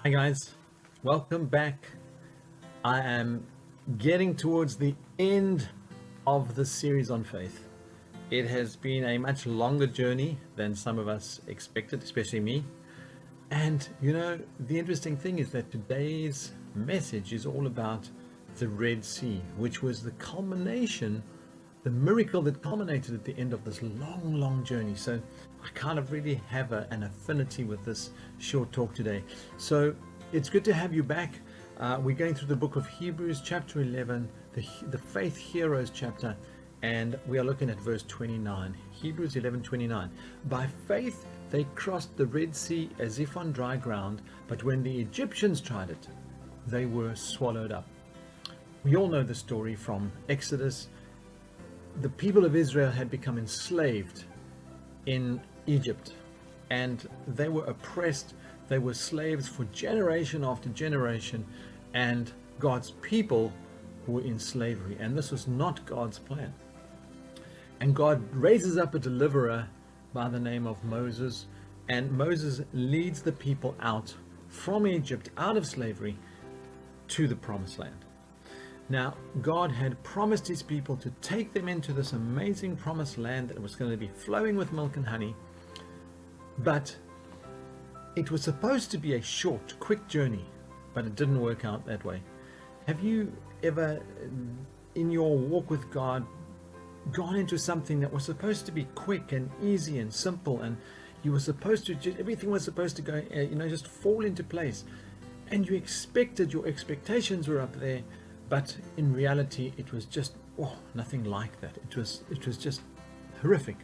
Hi guys, welcome back. I am getting towards the end of the series on faith. It has been a much longer journey than some of us expected, especially me. And the interesting thing is that today's message is all about the Red Sea, which was the culmination, the miracle that culminated at the end of this long, long journey. So I kind of really have an affinity with this short talk today. So it's good to have you back. We're going through the book of Hebrews, chapter 11, the faith heroes chapter, and we are looking at verse 29. Hebrews 11:29. By faith they crossed the Red Sea as if on dry ground, but when the Egyptians tried it, they were swallowed up. We all know the story from Exodus. The people of Israel had become enslaved in Egypt, and they were oppressed. They were slaves for generation after generation, and God's people were in slavery, and this was not God's plan. And God raises up a deliverer by the name of Moses, and Moses leads the people out from Egypt, out of slavery, to the promised land. Now, God had promised his people to take them into this amazing promised land that was going to be flowing with milk and honey, but it was supposed to be a short, quick journey, but it didn't work out that way. Have you ever, in your walk with God, gone into something that was supposed to be quick and easy and simple, and you were supposed to, everything was supposed to go, just fall into place, and you expected, your expectations were up there, but in reality it was just nothing like that. It was just horrific.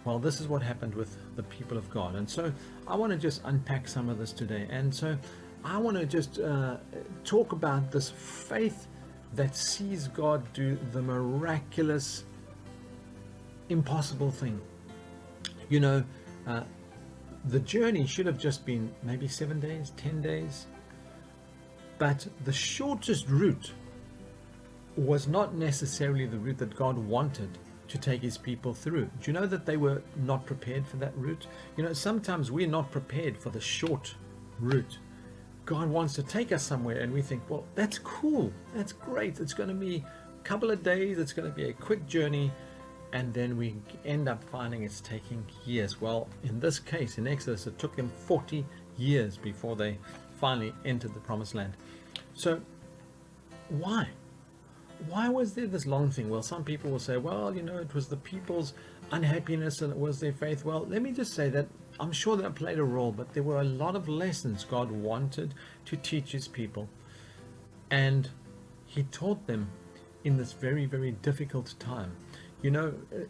Well, this is what happened with the people of God, and so I want to just unpack some of this today. And so I want to just talk about this faith that sees God do the miraculous, impossible thing. The journey should have just been maybe 7 days, 10 days, but the shortest route was not necessarily the route that God wanted to take his people through. Do you know that they were not prepared for that route? Sometimes we're not prepared for the short route. God wants to take us somewhere and we think, well, that's cool, that's great, it's going to be a couple of days, it's going to be a quick journey, and then we end up finding it's taking years. Well, in this case, in Exodus, it took them 40 years before they finally entered the promised land. So why was there this long thing? Well, some people will say, well, it was the people's unhappiness and it was their faith. Well, let me just say that I'm sure that played a role, but there were a lot of lessons God wanted to teach his people, and he taught them in this very, very difficult time.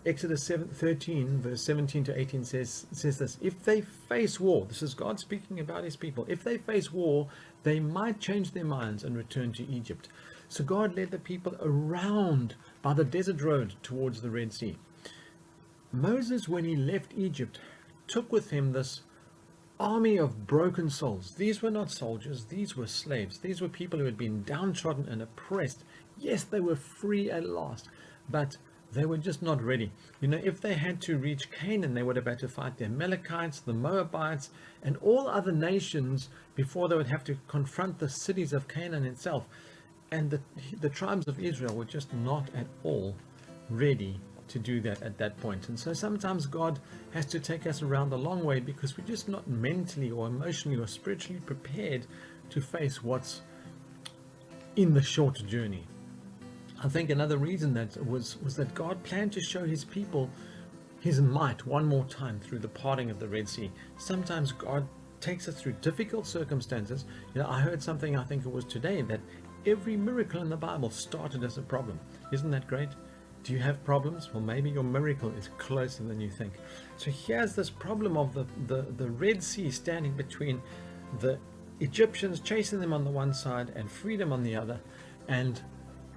Exodus 13 verse 17 to 18 says this: if they face war, this is God speaking about his people, if they face war, they might change their minds and return to Egypt. So God led the people around by the desert road towards the Red Sea. Moses, when he left Egypt, took with him this army of broken souls. These were not soldiers, these were slaves. These were people who had been downtrodden and oppressed. Yes, they were free at last, but they were just not ready. If they had to reach Canaan, they would have had to fight the Amalekites, the Moabites, and all other nations before they would have to confront the cities of Canaan itself. And the tribes of Israel were just not at all ready to do that at that point. And so sometimes God has to take us around a long way because we're just not mentally or emotionally or spiritually prepared to face what's in the short journey. I think another reason that was that God planned to show his people his might one more time through the parting of the Red Sea. Sometimes God takes us through difficult circumstances. I heard something, I think it was today, that every miracle in the Bible started as a problem. Isn't that great? Do you have problems? Well, maybe your miracle is closer than you think. So here's this problem of the Red Sea standing between the Egyptians, chasing them on the one side and freedom on the other, and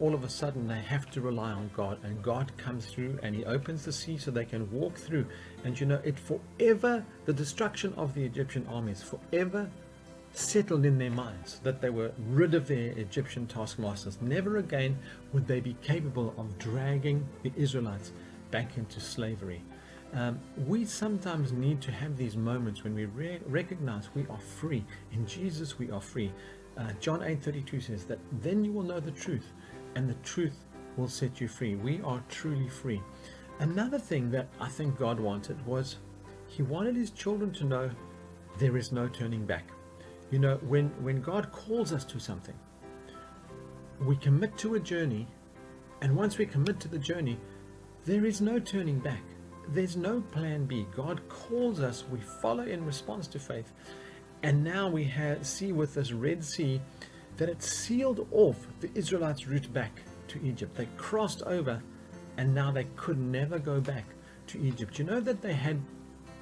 all of a sudden they have to rely on God, and God comes through and he opens the sea so they can walk through. And it forever, the destruction of the Egyptian armies forever settled in their minds that they were rid of their Egyptian taskmasters. Never again would they be capable of dragging the Israelites back into slavery. We sometimes need to have these moments when we recognize we are free. In Jesus we are free. John 8:32 says that then you will know the truth, and the truth will set you free. We are truly free. Another thing that I think God wanted was he wanted his children to know there is no turning back. You know, when God calls us to something, we commit to a journey, and once we commit to the journey, there is no turning back. There's no plan B. God calls us, we follow in response to faith, and now we see with this Red Sea that it sealed off the Israelites' route back to Egypt. They crossed over, and now they could never go back to Egypt. You know that they had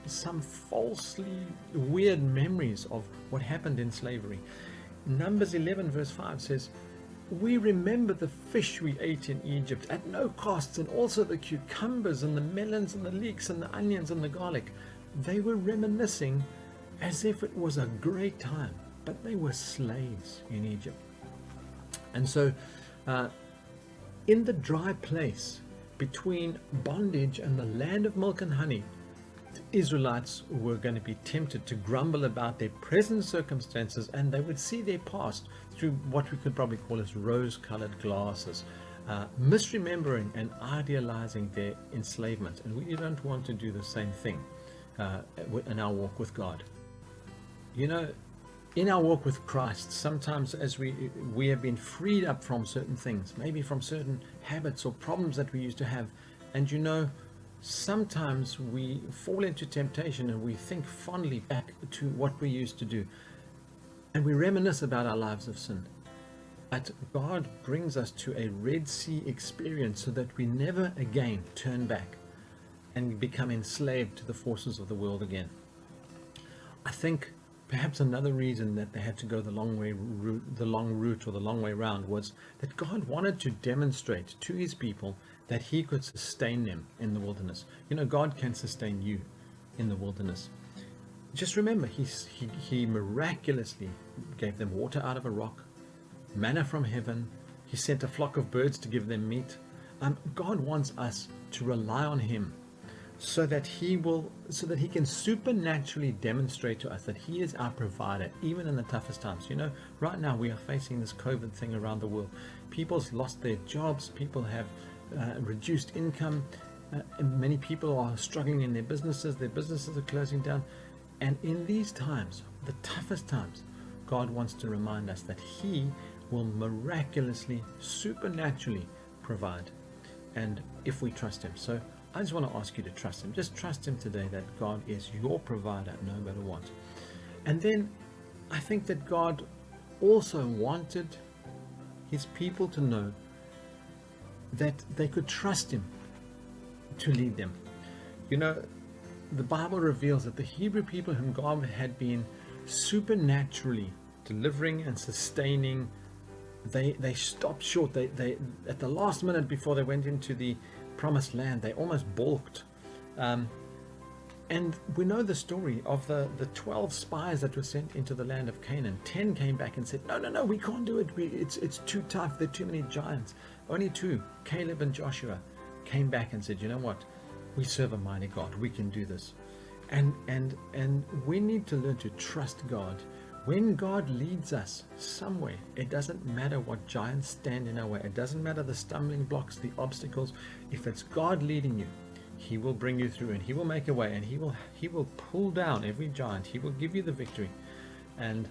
some falsely weird memories of what happened in slavery. Numbers 11 verse 5 says, we remember the fish we ate in Egypt at no cost, and also the cucumbers and the melons and the leeks and the onions and the garlic. They were reminiscing as if it was a great time, but they were slaves in Egypt. And so in the dry place between bondage and the land of milk and honey, the Israelites were going to be tempted to grumble about their present circumstances, and they would see their past through what we could probably call as rose-colored glasses, misremembering and idealizing their enslavement. And we don't want to do the same thing in our walk with God. You know, in our walk with Christ, sometimes as we have been freed up from certain things, maybe from certain habits or problems that we used to have, and you know, sometimes we fall into temptation and we think fondly back to what we used to do, and we reminisce about our lives of sin. But God brings us to a Red Sea experience so that we never again turn back and become enslaved to the forces of the world again. I think perhaps another reason that they had to go the long route or the long way round was that God wanted to demonstrate to his people that he could sustain them in the wilderness. You know, God can sustain you in the wilderness. Just remember, he miraculously gave them water out of a rock, manna from heaven. He sent a flock of birds to give them meat. God wants us to rely on him so that he can supernaturally demonstrate to us that he is our provider, even in the toughest times. You know, right now we are facing this COVID thing around the world. People's lost their jobs. People have reduced income. Many people are struggling in their businesses. Their businesses are closing down. And in these times, the toughest times, God wants to remind us that he will miraculously, supernaturally provide. And if we trust him. So I just want to ask you to trust him. Just trust him today that God is your provider no matter what. And then I think that God also wanted his people to know that they could trust him to lead them. You know, the Bible reveals that the Hebrew people whom God had been supernaturally delivering and sustaining, they stopped short. They at the last minute before they went into the promised land, they almost balked. And we know the story of the 12 spies that were sent into the land of Canaan. 10 came back and said, no, we can't do it. It's too tough. There are too many giants. Only 2, Caleb and Joshua, came back and said, you know what? We serve a mighty God. We can do this. And we need to learn to trust God. When God leads us somewhere, it doesn't matter what giants stand in our way. It doesn't matter the stumbling blocks, the obstacles. If it's God leading you, he will bring you through, and he will make a way, and he will pull down every giant. He will give you the victory. And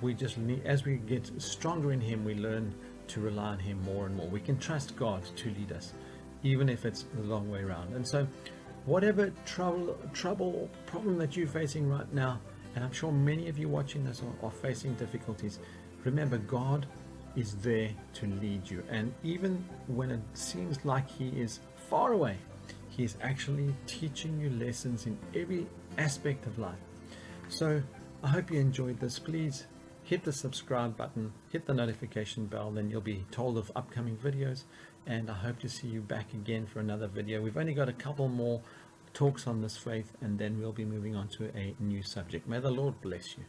we just need, as we get stronger in him, we learn to rely on him more and more. We can trust God to lead us, even if it's the long way around. And so whatever trouble, problem that you're facing right now, and I'm sure many of you watching this are facing difficulties, remember God is there to lead you. And even when it seems like he is far away, he is actually teaching you lessons in every aspect of life. So I hope you enjoyed this. Please hit the subscribe button, hit the notification bell, then you'll be told of upcoming videos. And I hope to see you back again for another video. We've only got a couple more talks on this faith, and then we'll be moving on to a new subject. May the Lord bless you.